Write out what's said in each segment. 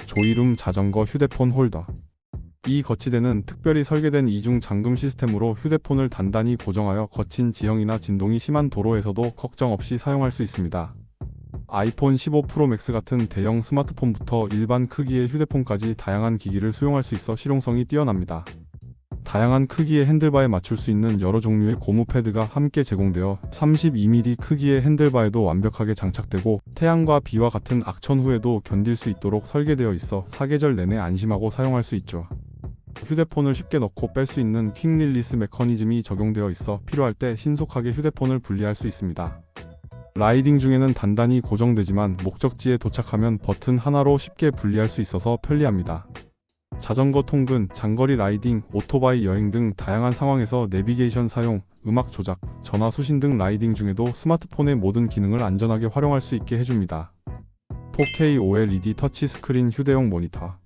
조이룸 자전거 휴대폰 홀더. 이 거치대는 특별히 설계된 이중 잠금 시스템으로 휴대폰을 단단히 고정하여 거친 지형이나 진동이 심한 도로에서도 걱정 없이 사용할 수 있습니다. 아이폰 15 프로 맥스 같은 대형 스마트폰부터 일반 크기의 휴대폰까지 다양한 기기를 수용할 수 있어 실용성이 뛰어납니다. 다양한 크기의 핸들바에 맞출 수 있는 여러 종류의 고무 패드가 함께 제공되어 32mm 크기의 핸들바에도 완벽하게 장착되고 태양과 비와 같은 악천 후에도 견딜 수 있도록 설계되어 있어 사계절 내내 안심하고 사용할 수 있죠. 휴대폰을 쉽게 넣고 뺄 수 있는 퀵 릴리스 메커니즘이 적용되어 있어 필요할 때 신속하게 휴대폰을 분리할 수 있습니다. 라이딩 중에는 단단히 고정되지만 목적지에 도착하면 버튼 하나로 쉽게 분리할 수 있어서 편리합니다. 자전거 통근, 장거리 라이딩, 오토바이 여행 등 다양한 상황에서 내비게이션 사용, 음악 조작, 전화 수신 등 라이딩 중에도 스마트폰의 모든 기능을 안전하게 활용할 수 있게 해줍니다. 4K OLED 터치스크린 휴대용 모니터.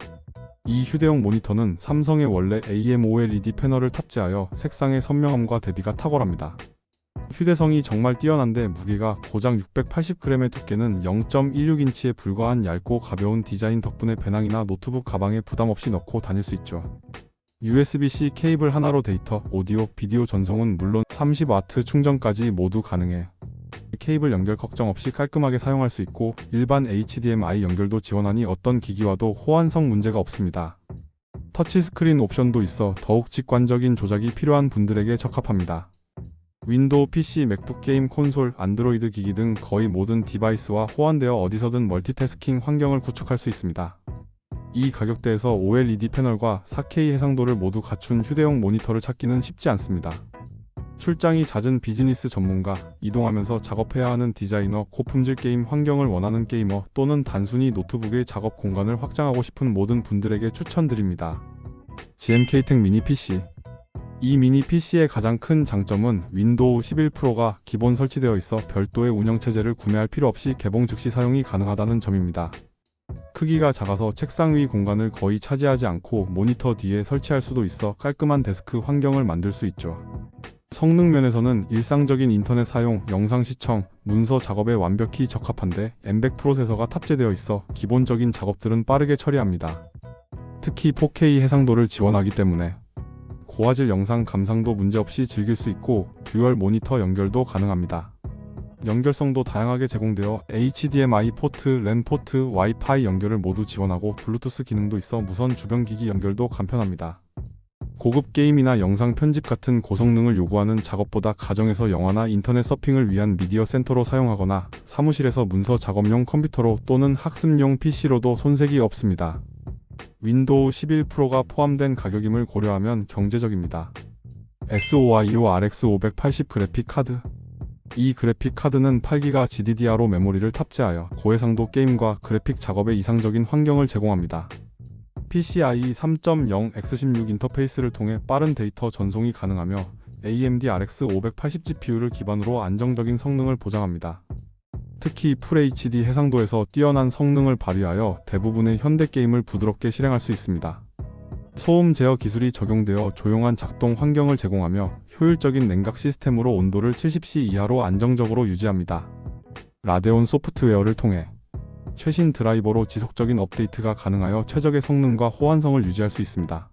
이 휴대용 모니터는 삼성의 원래 AMOLED 패널을 탑재하여 색상의 선명함과 대비가 탁월합니다. 휴대성이 정말 뛰어난데 무게가 고작 680g의 두께는 0.16인치에 불과한 얇고 가벼운 디자인 덕분에 배낭이나 노트북 가방에 부담 없이 넣고 다닐 수 있죠. USB-C 케이블 하나로 데이터, 오디오, 비디오 전송은 물론 30W 충전까지 모두 가능해 케이블 연결 걱정 없이 깔끔하게 사용할 수 있고 일반 HDMI 연결도 지원하니 어떤 기기와도 호환성 문제가 없습니다. 터치스크린 옵션도 있어 더욱 직관적인 조작이 필요한 분들에게 적합합니다. 윈도우 PC, 맥북, 게임 콘솔, 안드로이드 기기 등 거의 모든 디바이스와 호환되어 어디서든 멀티태스킹 환경을 구축할 수 있습니다. 이 가격대에서 OLED 패널과 4K 해상도를 모두 갖춘 휴대용 모니터를 찾기는 쉽지 않습니다. 출장이 잦은 비즈니스 전문가, 이동하면서 작업해야 하는 디자이너, 고품질 게임 환경을 원하는 게이머 또는 단순히 노트북의 작업 공간을 확장하고 싶은 모든 분들에게 추천드립니다. GMK텍 미니 PC. 이 미니 PC의 가장 큰 장점은 윈도우 11 프로가 기본 설치되어 있어 별도의 운영체제를 구매할 필요 없이 개봉 즉시 사용이 가능하다는 점입니다. 크기가 작아서 책상 위 공간을 거의 차지하지 않고 모니터 뒤에 설치할 수도 있어 깔끔한 데스크 환경을 만들 수 있죠. 성능 면에서는 일상적인 인터넷 사용, 영상 시청, 문서 작업에 완벽히 적합한데 M100 프로세서가 탑재되어 있어 기본적인 작업들은 빠르게 처리합니다. 특히 4K 해상도를 지원하기 때문에 고화질 영상 감상도 문제없이 즐길 수 있고 듀얼 모니터 연결도 가능합니다. 연결성도 다양하게 제공되어 HDMI 포트, 랜 포트, 와이파이 연결을 모두 지원하고 블루투스 기능도 있어 무선 주변 기기 연결도 간편합니다. 고급 게임이나 영상 편집 같은 고성능을 요구하는 작업보다 가정에서 영화나 인터넷 서핑을 위한 미디어 센터로 사용하거나 사무실에서 문서 작업용 컴퓨터로 또는 학습용 PC로도 손색이 없습니다. 윈도우 11 프로가 포함된 가격임을 고려하면 경제적입니다. SOIO RX 580 그래픽 카드. 이 그래픽 카드는 8기가 GDDR5 메모리를 탑재하여 고해상도 게임과 그래픽 작업에 이상적인 환경을 제공합니다. PCIe 3.0 X16 인터페이스를 통해 빠른 데이터 전송이 가능하며 AMD RX 580 GPU를 기반으로 안정적인 성능을 보장합니다. 특히 FHD 해상도에서 뛰어난 성능을 발휘하여 대부분의 현대 게임을 부드럽게 실행할 수 있습니다. 소음 제어 기술이 적용되어 조용한 작동 환경을 제공하며 효율적인 냉각 시스템으로 온도를 70C 이하로 안정적으로 유지합니다. 라데온 소프트웨어를 통해 최신 드라이버로 지속적인 업데이트가 가능하여 최적의 성능과 호환성을 유지할 수 있습니다.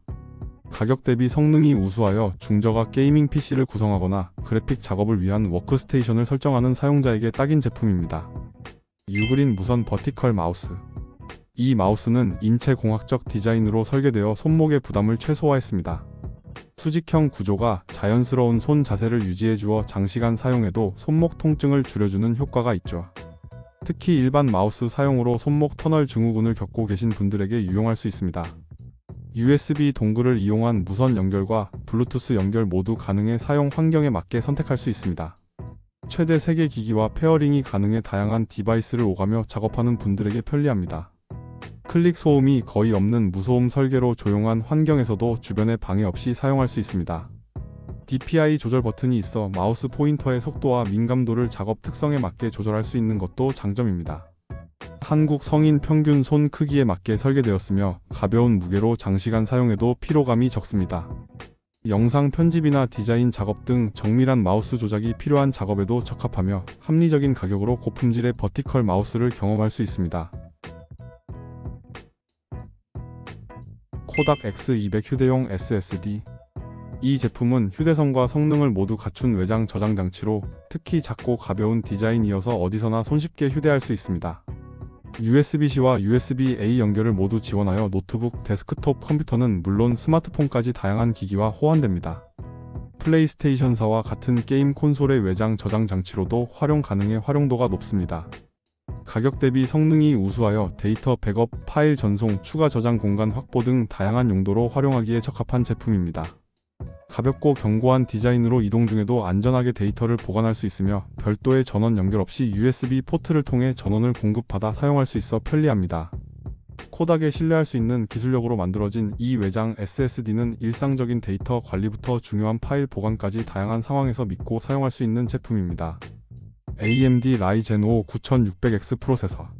가격 대비 성능이 우수하여 중저가 게이밍 PC를 구성하거나 그래픽 작업을 위한 워크스테이션을 설정하는 사용자에게 딱인 제품입니다. 유그린 무선 버티컬 마우스. 이 마우스는 인체공학적 디자인으로 설계되어 손목의 부담을 최소화했습니다. 수직형 구조가 자연스러운 손 자세를 유지해주어 장시간 사용해도 손목 통증을 줄여주는 효과가 있죠. 특히 일반 마우스 사용으로 손목 터널 증후군을 겪고 계신 분들에게 유용할 수 있습니다. USB 동글을 이용한 무선 연결과 블루투스 연결 모두 가능해 사용 환경에 맞게 선택할 수 있습니다. 최대 3개 기기와 페어링이 가능해 다양한 디바이스를 오가며 작업하는 분들에게 편리합니다. 클릭 소음이 거의 없는 무소음 설계로 조용한 환경에서도 주변에 방해 없이 사용할 수 있습니다. DPI 조절 버튼이 있어 마우스 포인터의 속도와 민감도를 작업 특성에 맞게 조절할 수 있는 것도 장점입니다. 한국 성인 평균 손 크기에 맞게 설계되었으며 가벼운 무게로 장시간 사용해도 피로감이 적습니다. 영상 편집이나 디자인 작업 등 정밀한 마우스 조작이 필요한 작업에도 적합하며 합리적인 가격으로 고품질의 버티컬 마우스를 경험할 수 있습니다. 코닥 X200 휴대용 SSD. 이 제품은 휴대성과 성능을 모두 갖춘 외장 저장 장치로 특히 작고 가벼운 디자인이어서 어디서나 손쉽게 휴대할 수 있습니다. USB-C와 USB-A 연결을 모두 지원하여 노트북, 데스크톱 컴퓨터는 물론 스마트폰까지 다양한 기기와 호환됩니다. 플레이스테이션사와 같은 게임 콘솔의 외장 저장 장치로도 활용 가능해 활용도가 높습니다. 가격 대비 성능이 우수하여 데이터 백업, 파일 전송, 추가 저장 공간 확보 등 다양한 용도로 활용하기에 적합한 제품입니다. 가볍고 견고한 디자인으로 이동 중에도 안전하게 데이터를 보관할 수 있으며 별도의 전원 연결 없이 USB 포트를 통해 전원을 공급받아 사용할 수 있어 편리합니다. 코닥에 신뢰할 수 있는 기술력으로 만들어진 이 외장 SSD는 일상적인 데이터 관리부터 중요한 파일 보관까지 다양한 상황에서 믿고 사용할 수 있는 제품입니다. AMD Ryzen 5 9600X 프로세서.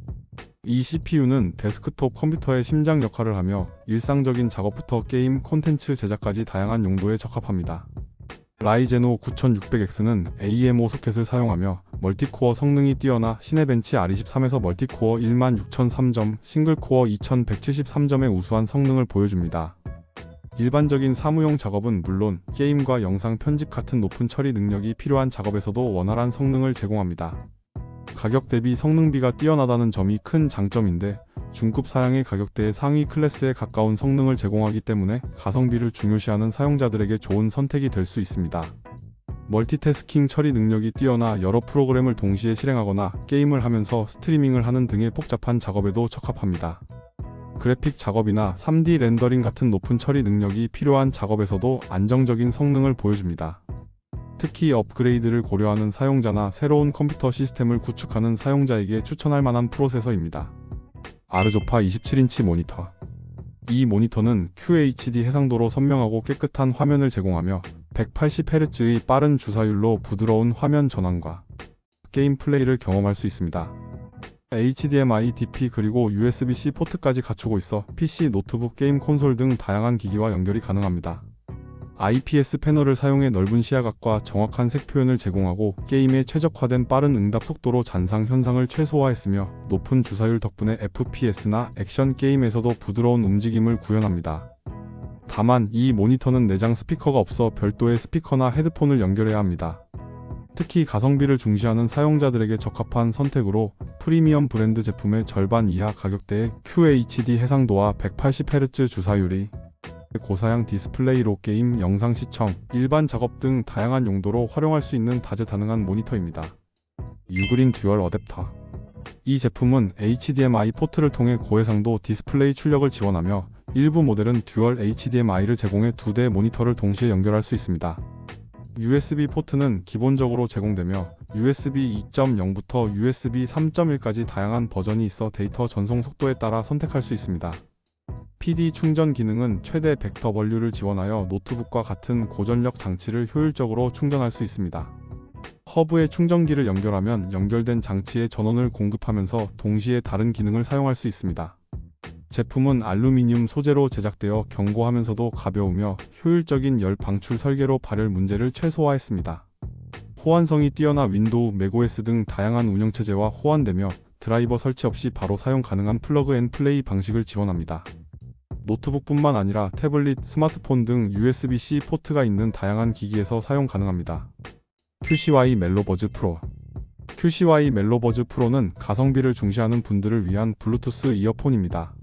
이 CPU는 데스크톱 컴퓨터의 심장 역할을 하며 일상적인 작업부터 게임, 콘텐츠 제작까지 다양한 용도에 적합합니다. Ryzen 5 9600X는 AM5 소켓을 사용하며 멀티코어 성능이 뛰어나 시네벤치 R23에서 멀티코어 16003점, 싱글코어 2173점의 우수한 성능을 보여줍니다. 일반적인 사무용 작업은 물론 게임과 영상 편집 같은 높은 처리 능력이 필요한 작업에서도 원활한 성능을 제공합니다. 가격 대비 성능비가 뛰어나다는 점이 큰 장점인데 중급 사양의 가격대의 상위 클래스에 가까운 성능을 제공하기 때문에 가성비를 중요시하는 사용자들에게 좋은 선택이 될 수 있습니다. 멀티태스킹 처리 능력이 뛰어나 여러 프로그램을 동시에 실행하거나 게임을 하면서 스트리밍을 하는 등의 복잡한 작업에도 적합합니다. 그래픽 작업이나 3D 렌더링 같은 높은 처리 능력이 필요한 작업에서도 안정적인 성능을 보여줍니다. 특히 업그레이드를 고려하는 사용자나 새로운 컴퓨터 시스템을 구축하는 사용자에게 추천할 만한 프로세서입니다. 아르조파 27인치 모니터. 이 모니터는 QHD 해상도로 선명하고 깨끗한 화면을 제공하며 180Hz의 빠른 주사율로 부드러운 화면 전환과 게임 플레이를 경험할 수 있습니다. HDMI, DP 그리고 USB-C 포트까지 갖추고 있어 PC, 노트북, 게임 콘솔 등 다양한 기기와 연결이 가능합니다. IPS 패널을 사용해 넓은 시야각과 정확한 색 표현을 제공하고 게임에 최적화된 빠른 응답 속도로 잔상 현상을 최소화했으며 높은 주사율 덕분에 FPS나 액션 게임에서도 부드러운 움직임을 구현합니다. 다만 이 모니터는 내장 스피커가 없어 별도의 스피커나 헤드폰을 연결해야 합니다. 특히 가성비를 중시하는 사용자들에게 적합한 선택으로 프리미엄 브랜드 제품의 절반 이하 가격대에 QHD 해상도와 180Hz 주사율이 고사양 디스플레이로 게임, 영상 시청, 일반 작업 등 다양한 용도로 활용할 수 있는 다재다능한 모니터입니다. 유그린 듀얼 어댑터. 이 제품은 HDMI 포트를 통해 고해상도 디스플레이 출력을 지원하며 일부 모델은 듀얼 HDMI를 제공해 2대 모니터를 동시에 연결할 수 있습니다. USB 포트는 기본적으로 제공되며 USB 2.0부터 USB 3.1까지 다양한 버전이 있어 데이터 전송 속도에 따라 선택할 수 있습니다. PD 충전 기능은 최대 벡터 원류를 지원하여 노트북과 같은 고전력 장치를 효율적으로 충전할 수 있습니다. 허브에 충전기를 연결하면 연결된 장치에 전원을 공급하면서 동시에 다른 기능을 사용할 수 있습니다. 제품은 알루미늄 소재로 제작되어 견고하면서도 가벼우며 효율적인 열 방출 설계로 발열 문제를 최소화했습니다. 호환성이 뛰어나 윈도우, 맥OS 등 다양한 운영체제와 호환되며 드라이버 설치 없이 바로 사용 가능한 플러그 앤 플레이 방식을 지원합니다. 노트북뿐만 아니라 태블릿, 스마트폰 등 USB-C 포트가 있는 다양한 기기에서 사용 가능합니다. QCY 멜로버즈 프로. QCY 멜로버즈 프로는 가성비를 중시하는 분들을 위한 블루투스 이어폰입니다.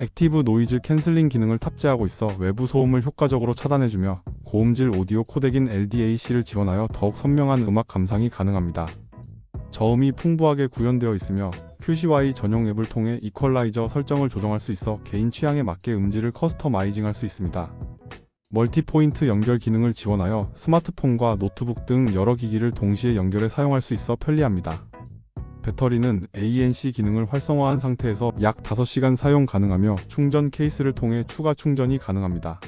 액티브 노이즈 캔슬링 기능을 탑재하고 있어 외부 소음을 효과적으로 차단해주며 고음질 오디오 코덱인 LDAC를 지원하여 더욱 선명한 음악 감상이 가능합니다. 저음이 풍부하게 구현되어 있으며 QCY 전용 앱을 통해 이퀄라이저 설정을 조정할 수 있어 개인 취향에 맞게 음질을 커스터마이징할 수 있습니다. 멀티포인트 연결 기능을 지원하여 스마트폰과 노트북 등 여러 기기를 동시에 연결해 사용할 수 있어 편리합니다. 배터리는 ANC 기능을 활성화한 상태에서 약 5시간 사용 가능하며 충전 케이스를 통해 추가 충전이 가능합니다.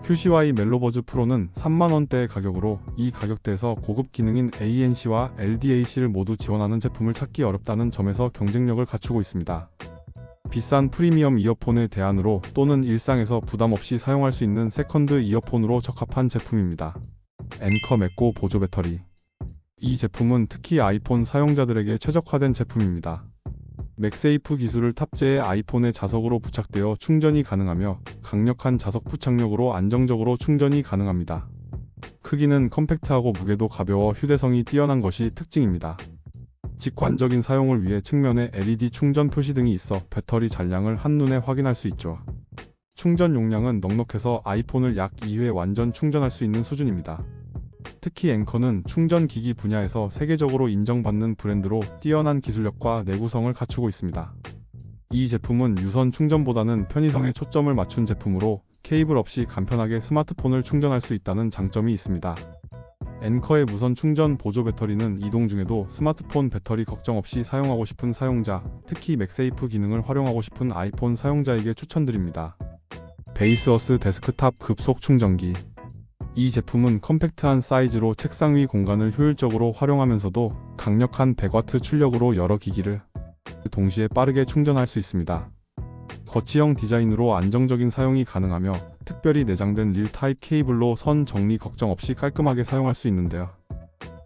QCY 멜로버즈 프로는 3만원대의 가격으로 이 가격대에서 고급 기능인 ANC와 LDAC를 모두 지원하는 제품을 찾기 어렵다는 점에서 경쟁력을 갖추고 있습니다. 비싼 프리미엄 이어폰의 대안으로 또는 일상에서 부담 없이 사용할 수 있는 세컨드 이어폰으로 적합한 제품입니다. 앵커 맥고 보조 배터리. 이 제품은 특히 아이폰 사용자들에게 최적화된 제품입니다. 맥세이프 기술을 탑재해 아이폰의 자석으로 부착되어 충전이 가능하며 강력한 자석 부착력으로 안정적으로 충전이 가능합니다. 크기는 컴팩트하고 무게도 가벼워 휴대성이 뛰어난 것이 특징입니다. 직관적인 사용을 위해 측면에 LED 충전 표시 등이 있어 배터리 잔량을 한눈에 확인할 수 있죠. 충전 용량은 넉넉해서 아이폰을 약 2회 완전 충전할 수 있는 수준입니다. 특히 앵커는 충전 기기 분야에서 세계적으로 인정받는 브랜드로 뛰어난 기술력과 내구성을 갖추고 있습니다. 이 제품은 유선 충전보다는 편의성에 초점을 맞춘 제품으로 케이블 없이 간편하게 스마트폰을 충전할 수 있다는 장점이 있습니다. 앵커의 무선 충전 보조 배터리는 이동 중에도 스마트폰 배터리 걱정 없이 사용하고 싶은 사용자, 특히 맥세이프 기능을 활용하고 싶은 아이폰 사용자에게 추천드립니다. 베이스어스 데스크탑 급속 충전기. 이 제품은 컴팩트한 사이즈로 책상 위 공간을 효율적으로 활용하면서도 강력한 100W 출력으로 여러 기기를 동시에 빠르게 충전할 수 있습니다. 거치형 디자인으로 안정적인 사용이 가능하며 특별히 내장된 릴 타입 케이블로 선 정리 걱정 없이 깔끔하게 사용할 수 있는데요.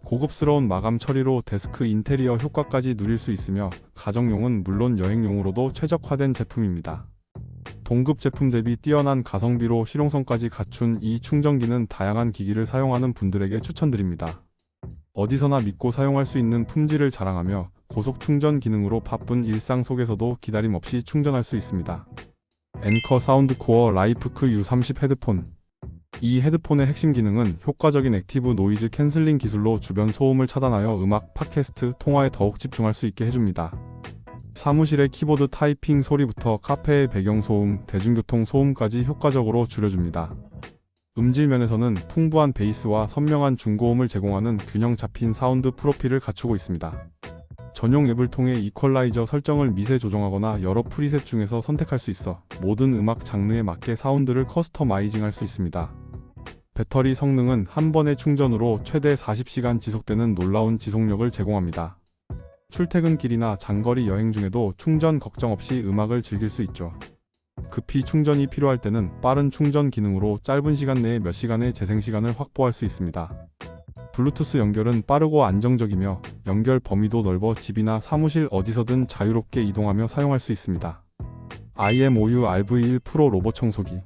고급스러운 마감 처리로 데스크 인테리어 효과까지 누릴 수 있으며 가정용은 물론 여행용으로도 최적화된 제품입니다. 동급 제품 대비 뛰어난 가성비로 실용성까지 갖춘 이 충전기는 다양한 기기를 사용하는 분들에게 추천드립니다. 어디서나 믿고 사용할 수 있는 품질을 자랑하며 고속 충전 기능으로 바쁜 일상 속에서도 기다림 없이 충전할 수 있습니다. 앵커 사운드 코어 라이프크 U30 헤드폰. 이 헤드폰의 핵심 기능은 효과적인 액티브 노이즈 캔슬링 기술로 주변 소음을 차단하여 음악, 팟캐스트, 통화에 더욱 집중할 수 있게 해줍니다. 사무실의 키보드 타이핑 소리부터 카페의 배경 소음, 대중교통 소음까지 효과적으로 줄여줍니다. 음질 면에서는 풍부한 베이스와 선명한 중고음을 제공하는 균형 잡힌 사운드 프로필을 갖추고 있습니다. 전용 앱을 통해 이퀄라이저 설정을 미세 조정하거나 여러 프리셋 중에서 선택할 수 있어 모든 음악 장르에 맞게 사운드를 커스터마이징할 수 있습니다. 배터리 성능은 한 번의 충전으로 최대 40시간 지속되는 놀라운 지속력을 제공합니다. 출퇴근길이나 장거리 여행 중에도 충전 걱정 없이 음악을 즐길 수 있죠. 급히 충전이 필요할 때는 빠른 충전 기능으로 짧은 시간 내에 몇 시간의 재생 시간을 확보할 수 있습니다. 블루투스 연결은 빠르고 안정적이며 연결 범위도 넓어 집이나 사무실 어디서든 자유롭게 이동하며 사용할 수 있습니다. IMOU RV1 프로 로봇 청소기.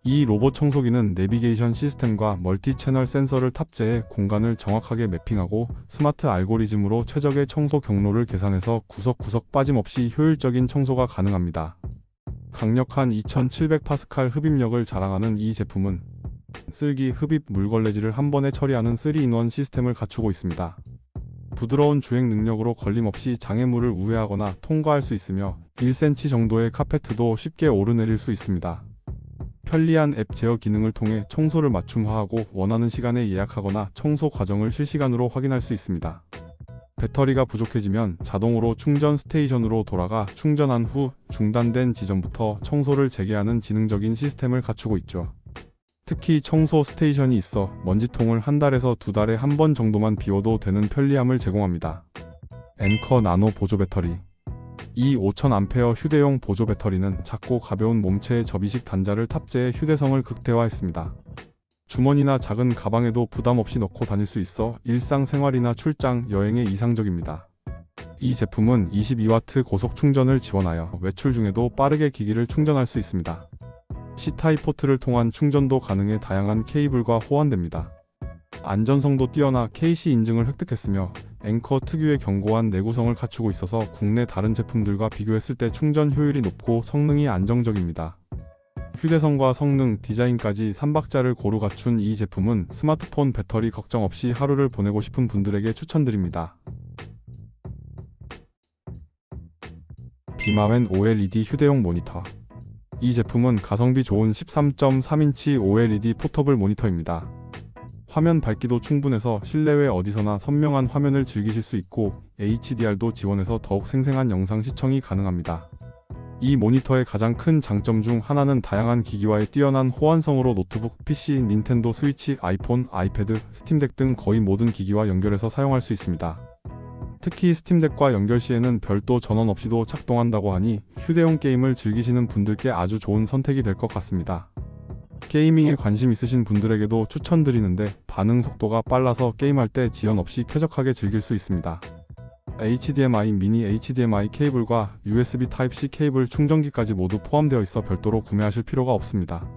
이 로봇 청소기는 내비게이션 시스템과 멀티 채널 센서를 탑재해 공간을 정확하게 매핑하고 스마트 알고리즘으로 최적의 청소 경로를 계산해서 구석구석 빠짐없이 효율적인 청소가 가능합니다. 강력한 2700파스칼 흡입력을 자랑하는 이 제품은 쓸기, 흡입, 물걸레질을 한 번에 처리하는 3-in-1 시스템을 갖추고 있습니다. 부드러운 주행 능력으로 걸림없이 장애물을 우회하거나 통과할 수 있으며 1cm 정도의 카페트도 쉽게 오르내릴 수 있습니다. 편리한 앱 제어 기능을 통해 청소를 맞춤화하고 원하는 시간에 예약하거나 청소 과정을 실시간으로 확인할 수 있습니다. 배터리가 부족해지면 자동으로 충전 스테이션으로 돌아가 충전한 후 중단된 지점부터 청소를 재개하는 지능적인 시스템을 갖추고 있죠. 특히 청소 스테이션이 있어 먼지통을 한 달에서 두 달에 한 번 정도만 비워도 되는 편리함을 제공합니다. 앵커 나노 보조 배터리. 이 5000A 휴대용 보조 배터리는 작고 가벼운 몸체의 접이식 단자를 탑재해 휴대성을 극대화했습니다. 주머니나 작은 가방에도 부담 없이 넣고 다닐 수 있어 일상생활이나 출장, 여행에 이상적입니다. 이 제품은 22W 고속 충전을 지원하여 외출 중에도 빠르게 기기를 충전할 수 있습니다. C타입 포트를 통한 충전도 가능해 다양한 케이블과 호환됩니다. 안전성도 뛰어나 KC 인증을 획득했으며 앵커 특유의 견고한 내구성을 갖추고 있어서 국내 다른 제품들과 비교했을 때 충전 효율이 높고 성능이 안정적입니다. 휴대성과 성능, 디자인까지 3박자를 고루 갖춘 이 제품은 스마트폰 배터리 걱정 없이 하루를 보내고 싶은 분들에게 추천드립니다. 비마웬 OLED 휴대용 모니터. 이 제품은 가성비 좋은 13.3인치 OLED 포터블 모니터입니다. 화면 밝기도 충분해서 실내외 어디서나 선명한 화면을 즐기실 수 있고 HDR도 지원해서 더욱 생생한 영상 시청이 가능합니다. 이 모니터의 가장 큰 장점 중 하나는 다양한 기기와의 뛰어난 호환성으로 노트북, PC, 닌텐도 스위치, 아이폰, 아이패드, 스팀덱 등 거의 모든 기기와 연결해서 사용할 수 있습니다. 특히 스팀덱과 연결 시에는 별도 전원 없이도 작동한다고 하니 휴대용 게임을 즐기시는 분들께 아주 좋은 선택이 될 것 같습니다. 게이밍에 관심 있으신 분들에게도 추천드리는데 반응 속도가 빨라서 게임할 때 지연 없이 쾌적하게 즐길 수 있습니다. HDMI, 미니 HDMI 케이블과 USB Type-C 케이블 충전기까지 모두 포함되어 있어 별도로 구매하실 필요가 없습니다.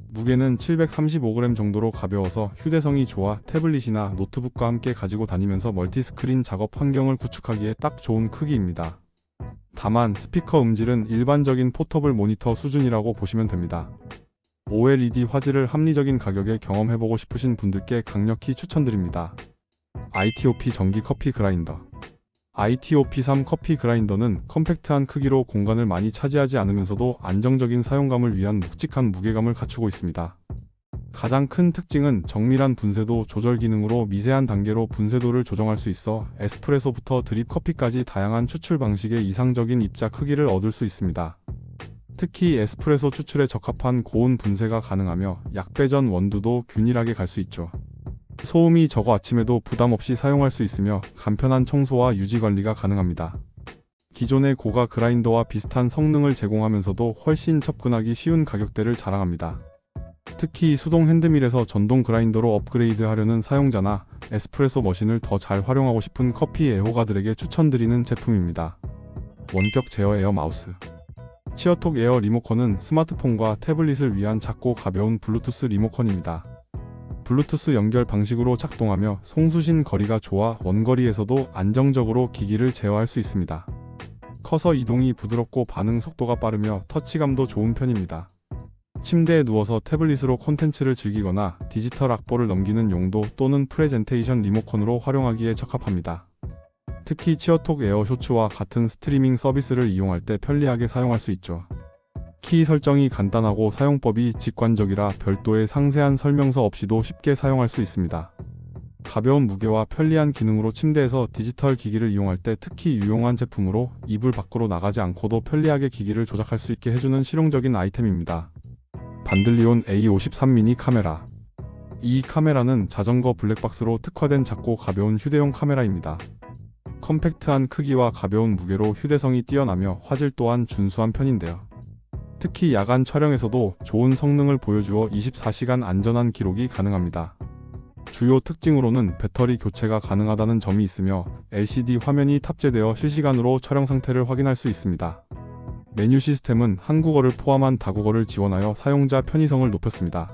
무게는 735g 정도로 가벼워서 휴대성이 좋아 태블릿이나 노트북과 함께 가지고 다니면서 멀티스크린 작업 환경을 구축하기에 딱 좋은 크기입니다. 다만 스피커 음질은 일반적인 포터블 모니터 수준이라고 보시면 됩니다. OLED 화질을 합리적인 가격에 경험해보고 싶으신 분들께 강력히 추천드립니다. ITOP 전기 커피 그라인더. ITOP3 커피 그라인더는 컴팩트한 크기로 공간을 많이 차지하지 않으면서도 안정적인 사용감을 위한 묵직한 무게감을 갖추고 있습니다. 가장 큰 특징은 정밀한 분쇄도 조절 기능으로 미세한 단계로 분쇄도를 조정할 수 있어 에스프레소부터 드립 커피까지 다양한 추출 방식의 이상적인 입자 크기를 얻을 수 있습니다. 특히 에스프레소 추출에 적합한 고온 분쇄가 가능하며 약배전 원두도 균일하게 갈 수 있죠. 소음이 적어 아침에도 부담 없이 사용할 수 있으며 간편한 청소와 유지 관리가 가능합니다. 기존의 고가 그라인더와 비슷한 성능을 제공하면서도 훨씬 접근하기 쉬운 가격대를 자랑합니다. 특히 수동 핸드밀에서 전동 그라인더로 업그레이드하려는 사용자나 에스프레소 머신을 더 잘 활용하고 싶은 커피 애호가들에게 추천드리는 제품입니다. 원격 제어 에어 마우스. 치어톡 에어 리모컨은 스마트폰과 태블릿을 위한 작고 가벼운 블루투스 리모컨입니다. 블루투스 연결 방식으로 작동하며 송수신 거리가 좋아 원거리에서도 안정적으로 기기를 제어할 수 있습니다. 커서 이동이 부드럽고 반응 속도가 빠르며 터치감도 좋은 편입니다. 침대에 누워서 태블릿으로 콘텐츠를 즐기거나 디지털 악보를 넘기는 용도 또는 프레젠테이션 리모컨으로 활용하기에 적합합니다. 특히 치어톡 에어 쇼츠와 같은 스트리밍 서비스를 이용할 때 편리하게 사용할 수 있죠. 키 설정이 간단하고 사용법이 직관적이라 별도의 상세한 설명서 없이도 쉽게 사용할 수 있습니다. 가벼운 무게와 편리한 기능으로 침대에서 디지털 기기를 이용할 때 특히 유용한 제품으로 이불 밖으로 나가지 않고도 편리하게 기기를 조작할 수 있게 해주는 실용적인 아이템입니다. 반들리온 A53 미니 카메라. 이 카메라는 자전거 블랙박스로 특화된 작고 가벼운 휴대용 카메라입니다. 컴팩트한 크기와 가벼운 무게로 휴대성이 뛰어나며 화질 또한 준수한 편인데요. 특히 야간 촬영에서도 좋은 성능을 보여주어 24시간 안전한 기록이 가능합니다. 주요 특징으로는 배터리 교체가 가능하다는 점이 있으며 LCD 화면이 탑재되어 실시간으로 촬영 상태를 확인할 수 있습니다. 메뉴 시스템은 한국어를 포함한 다국어를 지원하여 사용자 편의성을 높였습니다.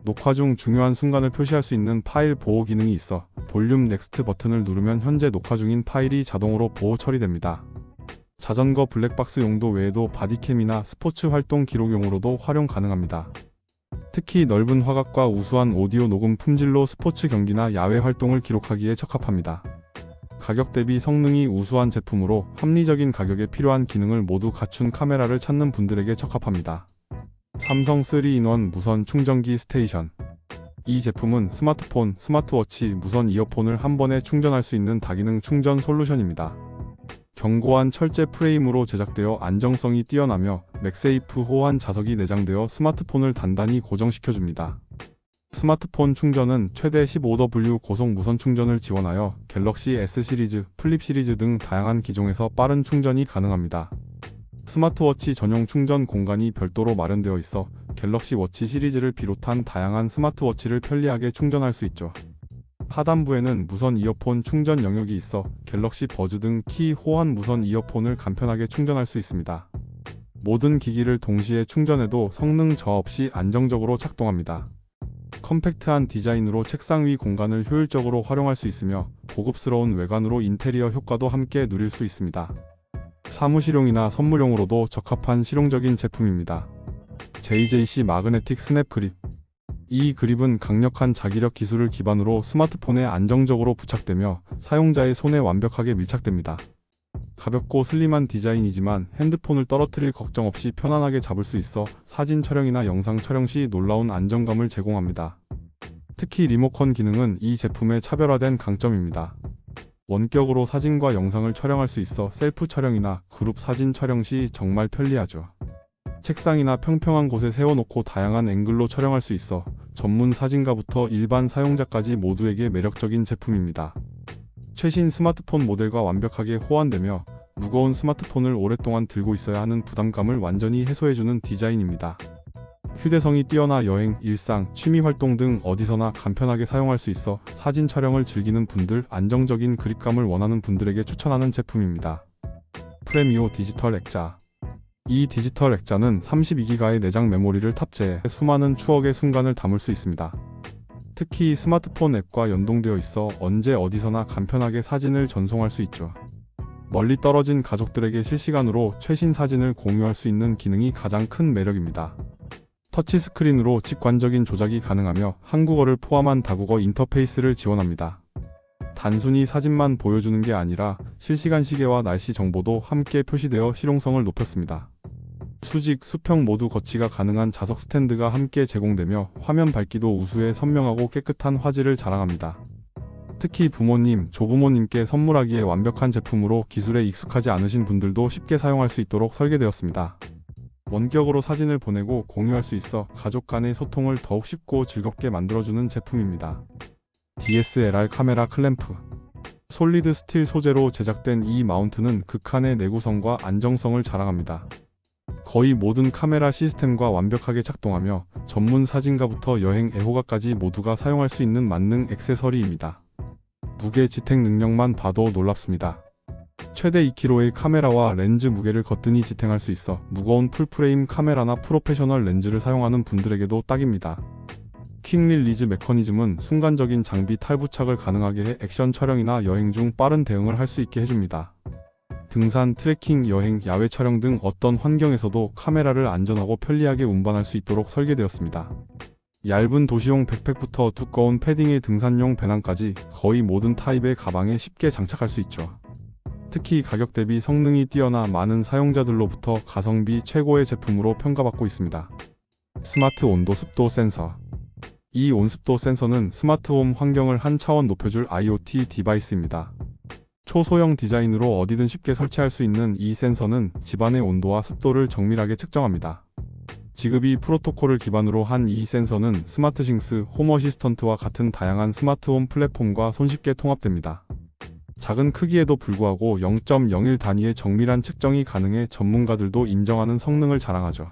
녹화 중 중요한 순간을 표시할 수 있는 파일 보호 기능이 있어 볼륨 넥스트 버튼을 누르면 현재 녹화 중인 파일이 자동으로 보호 처리됩니다. 자전거 블랙박스 용도 외에도 바디캠이나 스포츠 활동 기록용으로도 활용 가능합니다. 특히 넓은 화각과 우수한 오디오 녹음 품질로 스포츠 경기나 야외 활동을 기록하기에 적합합니다. 가격 대비 성능이 우수한 제품으로 합리적인 가격에 필요한 기능을 모두 갖춘 카메라를 찾는 분들에게 적합합니다. 삼성 3-in-1 무선 충전기 스테이션. 이 제품은 스마트폰, 스마트워치, 무선 이어폰을 한 번에 충전할 수 있는 다기능 충전 솔루션입니다. 견고한 철제 프레임으로 제작되어 안정성이 뛰어나며 맥세이프 호환 자석이 내장되어 스마트폰을 단단히 고정시켜줍니다. 스마트폰 충전은 최대 15W 고속 무선 충전을 지원하여 갤럭시 S 시리즈, 플립 시리즈 등 다양한 기종에서 빠른 충전이 가능합니다. 스마트워치 전용 충전 공간이 별도로 마련되어 있어 갤럭시 워치 시리즈를 비롯한 다양한 스마트워치를 편리하게 충전할 수 있죠. 하단부에는 무선 이어폰 충전 영역이 있어 갤럭시 버즈 등 키 호환 무선 이어폰을 간편하게 충전할 수 있습니다. 모든 기기를 동시에 충전해도 성능 저하 없이 안정적으로 작동합니다. 컴팩트한 디자인으로 책상 위 공간을 효율적으로 활용할 수 있으며 고급스러운 외관으로 인테리어 효과도 함께 누릴 수 있습니다. 사무실용이나 선물용으로도 적합한 실용적인 제품입니다. JJC 마그네틱 스냅 그립. 이 그립은 강력한 자기력 기술을 기반으로 스마트폰에 안정적으로 부착되며 사용자의 손에 완벽하게 밀착됩니다. 가볍고 슬림한 디자인이지만 핸드폰을 떨어뜨릴 걱정 없이 편안하게 잡을 수 있어 사진 촬영이나 영상 촬영 시 놀라운 안정감을 제공합니다. 특히 리모컨 기능은 이 제품의 차별화된 강점입니다. 원격으로 사진과 영상을 촬영할 수 있어 셀프 촬영이나 그룹 사진 촬영 시 정말 편리하죠. 책상이나 평평한 곳에 세워놓고 다양한 앵글로 촬영할 수 있어 전문 사진가부터 일반 사용자까지 모두에게 매력적인 제품입니다. 최신 스마트폰 모델과 완벽하게 호환되며 무거운 스마트폰을 오랫동안 들고 있어야 하는 부담감을 완전히 해소해주는 디자인입니다. 휴대성이 뛰어나 여행, 일상, 취미 활동 등 어디서나 간편하게 사용할 수 있어 사진 촬영을 즐기는 분들, 안정적인 그립감을 원하는 분들에게 추천하는 제품입니다. 프레미오 디지털 액자. 이 디지털 액자는 32기가의 내장 메모리를 탑재해 수많은 추억의 순간을 담을 수 있습니다. 특히 스마트폰 앱과 연동되어 있어 언제 어디서나 간편하게 사진을 전송할 수 있죠. 멀리 떨어진 가족들에게 실시간으로 최신 사진을 공유할 수 있는 기능이 가장 큰 매력입니다. 터치스크린으로 직관적인 조작이 가능하며 한국어를 포함한 다국어 인터페이스를 지원합니다. 단순히 사진만 보여주는 게 아니라 실시간 시계와 날씨 정보도 함께 표시되어 실용성을 높였습니다. 수직, 수평 모두 거치가 가능한 자석 스탠드가 함께 제공되며 화면 밝기도 우수해 선명하고 깨끗한 화질을 자랑합니다. 특히 부모님, 조부모님께 선물하기에 완벽한 제품으로 기술에 익숙하지 않으신 분들도 쉽게 사용할 수 있도록 설계되었습니다. 원격으로 사진을 보내고 공유할 수 있어 가족 간의 소통을 더욱 쉽고 즐겁게 만들어주는 제품입니다. DSLR 카메라 클램프. 솔리드 스틸 소재로 제작된 이 마운트는 극한의 내구성과 안정성을 자랑합니다. 거의 모든 카메라 시스템과 완벽하게 작동하며 전문 사진가부터 여행 애호가까지 모두가 사용할 수 있는 만능 액세서리입니다. 무게 지탱 능력만 봐도 놀랍습니다. 최대 2kg의 카메라와 렌즈 무게를 거뜬히 지탱할 수 있어 무거운 풀프레임 카메라나 프로페셔널 렌즈를 사용하는 분들에게도 딱입니다. 퀵 릴리즈 메커니즘은 순간적인 장비 탈부착을 가능하게 해 액션 촬영이나 여행 중 빠른 대응을 할 수 있게 해줍니다. 등산, 트레킹, 여행, 야외 촬영 등 어떤 환경에서도 카메라를 안전하고 편리하게 운반할 수 있도록 설계되었습니다. 얇은 도시용 백팩부터 두꺼운 패딩의 등산용 배낭까지 거의 모든 타입의 가방에 쉽게 장착할 수 있죠. 특히 가격 대비 성능이 뛰어나 많은 사용자들로부터 가성비 최고의 제품으로 평가받고 있습니다. 스마트 온도 습도 센서. 이 온습도 센서는 스마트홈 환경을 한 차원 높여줄 IoT 디바이스입니다. 초소형 디자인으로 어디든 쉽게 설치할 수 있는 이 센서는 집안의 온도와 습도를 정밀하게 측정합니다. 지그비 프로토콜을 기반으로 한 이 센서는 스마트싱스, 홈 어시스턴트와 같은 다양한 스마트홈 플랫폼과 손쉽게 통합됩니다. 작은 크기에도 불구하고 0.01 단위의 정밀한 측정이 가능해 전문가들도 인정하는 성능을 자랑하죠.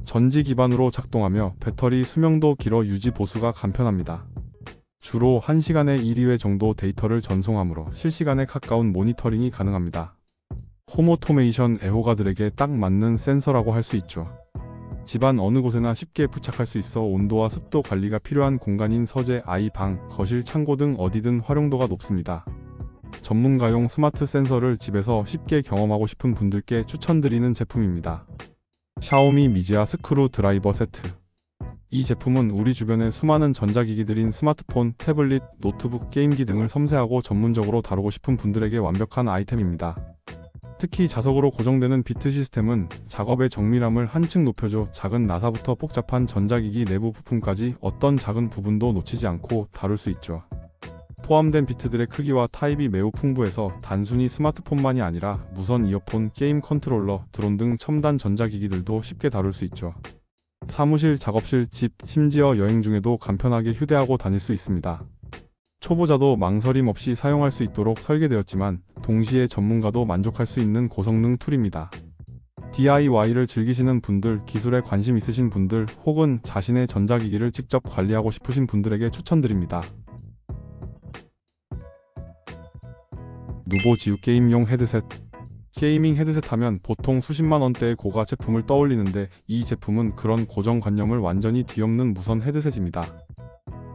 전지 기반으로 작동하며 배터리 수명도 길어 유지 보수가 간편합니다. 주로 1시간에 1회 정도 데이터를 전송하므로 실시간에 가까운 모니터링이 가능합니다. 홈 오토메이션 애호가들에게 딱 맞는 센서라고 할 수 있죠. 집안 어느 곳에나 쉽게 부착할 수 있어 온도와 습도 관리가 필요한 공간인 서재, 아이 방, 거실, 창고 등 어디든 활용도가 높습니다. 전문가용 스마트 센서를 집에서 쉽게 경험하고 싶은 분들께 추천드리는 제품입니다. 샤오미 미지아 스크루 드라이버 세트. 이 제품은 우리 주변의 수많은 전자기기들인 스마트폰, 태블릿, 노트북, 게임기 등을 섬세하고 전문적으로 다루고 싶은 분들에게 완벽한 아이템입니다. 특히 자석으로 고정되는 비트 시스템은 작업의 정밀함을 한층 높여줘 작은 나사부터 복잡한 전자기기 내부 부품까지 어떤 작은 부분도 놓치지 않고 다룰 수 있죠. 포함된 비트들의 크기와 타입이 매우 풍부해서 단순히 스마트폰만이 아니라 무선 이어폰, 게임 컨트롤러, 드론 등 첨단 전자기기들도 쉽게 다룰 수 있죠. 사무실, 작업실, 집, 심지어 여행 중에도 간편하게 휴대하고 다닐 수 있습니다. 초보자도 망설임 없이 사용할 수 있도록 설계되었지만 동시에 전문가도 만족할 수 있는 고성능 툴입니다. DIY를 즐기시는 분들, 기술에 관심 있으신 분들, 혹은 자신의 전자기기를 직접 관리하고 싶으신 분들에게 추천드립니다. 누보 지우 게임용 헤드셋. 게이밍 헤드셋 하면 보통 수십만 원대의 고가 제품을 떠올리는데 이 제품은 그런 고정관념을 완전히 뒤엎는 무선 헤드셋입니다.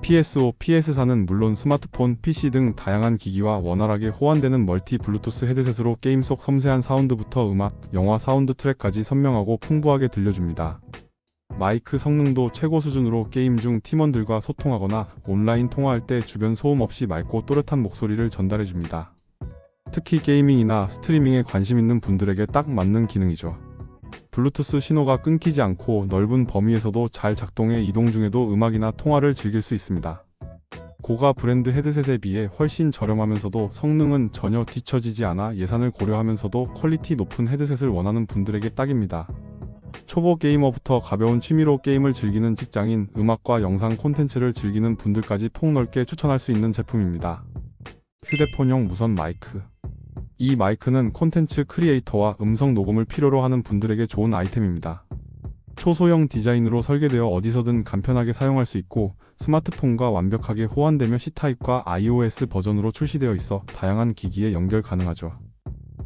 PS5, PS4는 물론 스마트폰, PC 등 다양한 기기와 원활하게 호환되는 멀티 블루투스 헤드셋으로 게임 속 섬세한 사운드부터 음악, 영화 사운드 트랙까지 선명하고 풍부하게 들려줍니다. 마이크 성능도 최고 수준으로 게임 중 팀원들과 소통하거나 온라인 통화할 때 주변 소음 없이 맑고 또렷한 목소리를 전달해줍니다. 특히 게이밍이나 스트리밍에 관심 있는 분들에게 딱 맞는 기능이죠. 블루투스 신호가 끊기지 않고 넓은 범위에서도 잘 작동해 이동 중에도 음악이나 통화를 즐길 수 있습니다. 고가 브랜드 헤드셋에 비해 훨씬 저렴하면서도 성능은 전혀 뒤처지지 않아 예산을 고려하면서도 퀄리티 높은 헤드셋을 원하는 분들에게 딱입니다. 초보 게이머부터 가벼운 취미로 게임을 즐기는 직장인, 음악과 영상 콘텐츠를 즐기는 분들까지 폭넓게 추천할 수 있는 제품입니다. 휴대폰용 무선 마이크. 이 마이크는 콘텐츠 크리에이터와 음성 녹음을 필요로 하는 분들에게 좋은 아이템입니다. 초소형 디자인으로 설계되어 어디서든 간편하게 사용할 수 있고 스마트폰과 완벽하게 호환되며 C타입과 iOS 버전으로 출시되어 있어 다양한 기기에 연결 가능하죠.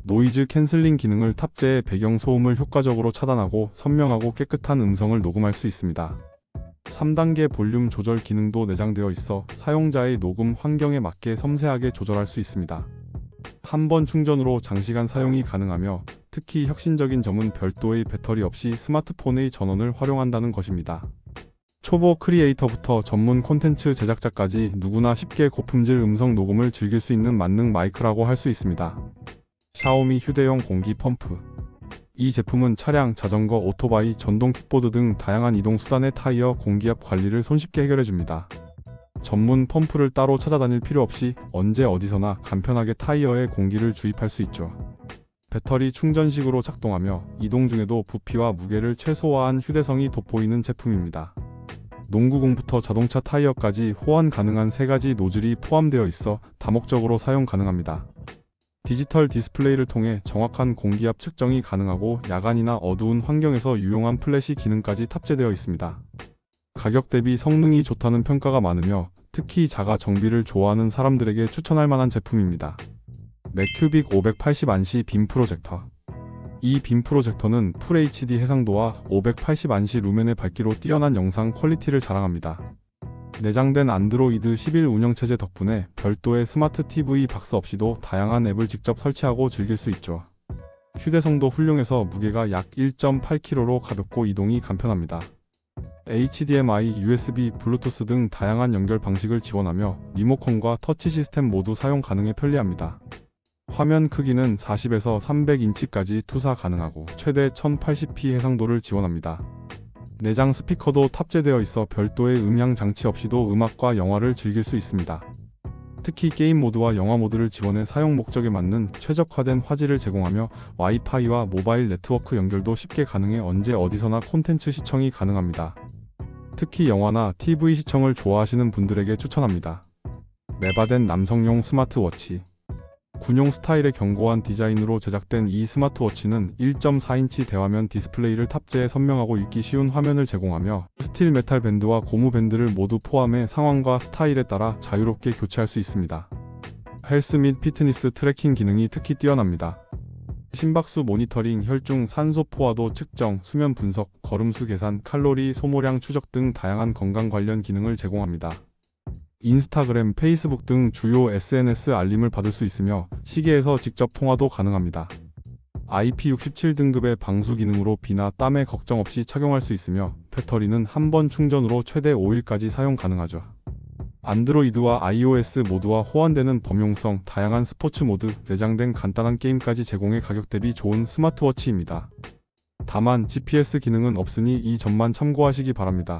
노이즈 캔슬링 기능을 탑재해 배경 소음을 효과적으로 차단하고 선명하고 깨끗한 음성을 녹음할 수 있습니다. 3단계 볼륨 조절 기능도 내장되어 있어 사용자의 녹음 환경에 맞게 섬세하게 조절할 수 있습니다. 한 번 충전으로 장시간 사용이 가능하며 특히 혁신적인 점은 별도의 배터리 없이 스마트폰의 전원을 활용한다는 것입니다. 초보 크리에이터부터 전문 콘텐츠 제작자까지 누구나 쉽게 고품질 음성 녹음을 즐길 수 있는 만능 마이크라고 할 수 있습니다. 샤오미 휴대용 공기 펌프. 이 제품은 차량, 자전거, 오토바이, 전동 킥보드 등 다양한 이동 수단의 타이어 공기압 관리를 손쉽게 해결해줍니다. 전문 펌프를 따로 찾아다닐 필요 없이 언제 어디서나 간편하게 타이어에 공기를 주입할 수 있죠. 배터리 충전식으로 작동하며 이동 중에도 부피와 무게를 최소화한 휴대성이 돋보이는 제품입니다. 농구공부터 자동차 타이어까지 호환 가능한 3가지 노즐이 포함되어 있어 다목적으로 사용 가능합니다. 디지털 디스플레이를 통해 정확한 공기압 측정이 가능하고 야간이나 어두운 환경에서 유용한 플래시 기능까지 탑재되어 있습니다. 가격 대비 성능이 좋다는 평가가 많으며 특히 자가 정비를 좋아하는 사람들에게 추천할 만한 제품입니다. 맥큐빅 580안시 빔 프로젝터. 이 빔 프로젝터는 FHD 해상도와 580안시 루멘의 밝기로 뛰어난 영상 퀄리티를 자랑합니다. 내장된 안드로이드 11 운영체제 덕분에 별도의 스마트 TV 박스 없이도 다양한 앱을 직접 설치하고 즐길 수 있죠. 휴대성도 훌륭해서 무게가 약 1.8kg로 가볍고 이동이 간편합니다. HDMI, USB, 블루투스 등 다양한 연결 방식을 지원하며 리모컨과 터치 시스템 모두 사용 가능해 편리합니다. 화면 크기는 40에서 300인치까지 투사 가능하고 최대 1080p 해상도를 지원합니다. 내장 스피커도 탑재되어 있어 별도의 음향 장치 없이도 음악과 영화를 즐길 수 있습니다. 특히 게임 모드와 영화 모드를 지원해 사용 목적에 맞는 최적화된 화질을 제공하며 와이파이와 모바일 네트워크 연결도 쉽게 가능해 언제 어디서나 콘텐츠 시청이 가능합니다. 특히 영화나 TV 시청을 좋아하시는 분들에게 추천합니다. 매바된 남성용 스마트워치. 군용 스타일의 견고한 디자인으로 제작된 이 스마트워치는 1.4인치 대화면 디스플레이를 탑재해 선명하고 읽기 쉬운 화면을 제공하며 스틸 메탈 밴드와 고무 밴드를 모두 포함해 상황과 스타일에 따라 자유롭게 교체할 수 있습니다. 헬스 및 피트니스 트래킹 기능이 특히 뛰어납니다. 심박수 모니터링, 혈중 산소 포화도 측정, 수면 분석, 걸음수 계산, 칼로리 소모량 추적 등 다양한 건강 관련 기능을 제공합니다. 인스타그램, 페이스북 등 주요 SNS 알림을 받을 수 있으며 시계에서 직접 통화도 가능합니다. IP67 등급의 방수 기능으로 비나 땀에 걱정 없이 착용할 수 있으며 배터리는 한 번 충전으로 최대 5일까지 사용 가능하죠. 안드로이드와 iOS 모두와 호환되는 범용성, 다양한 스포츠 모드, 내장된 간단한 게임까지 제공해 가격 대비 좋은 스마트워치입니다. 다만 GPS 기능은 없으니 이 점만 참고하시기 바랍니다.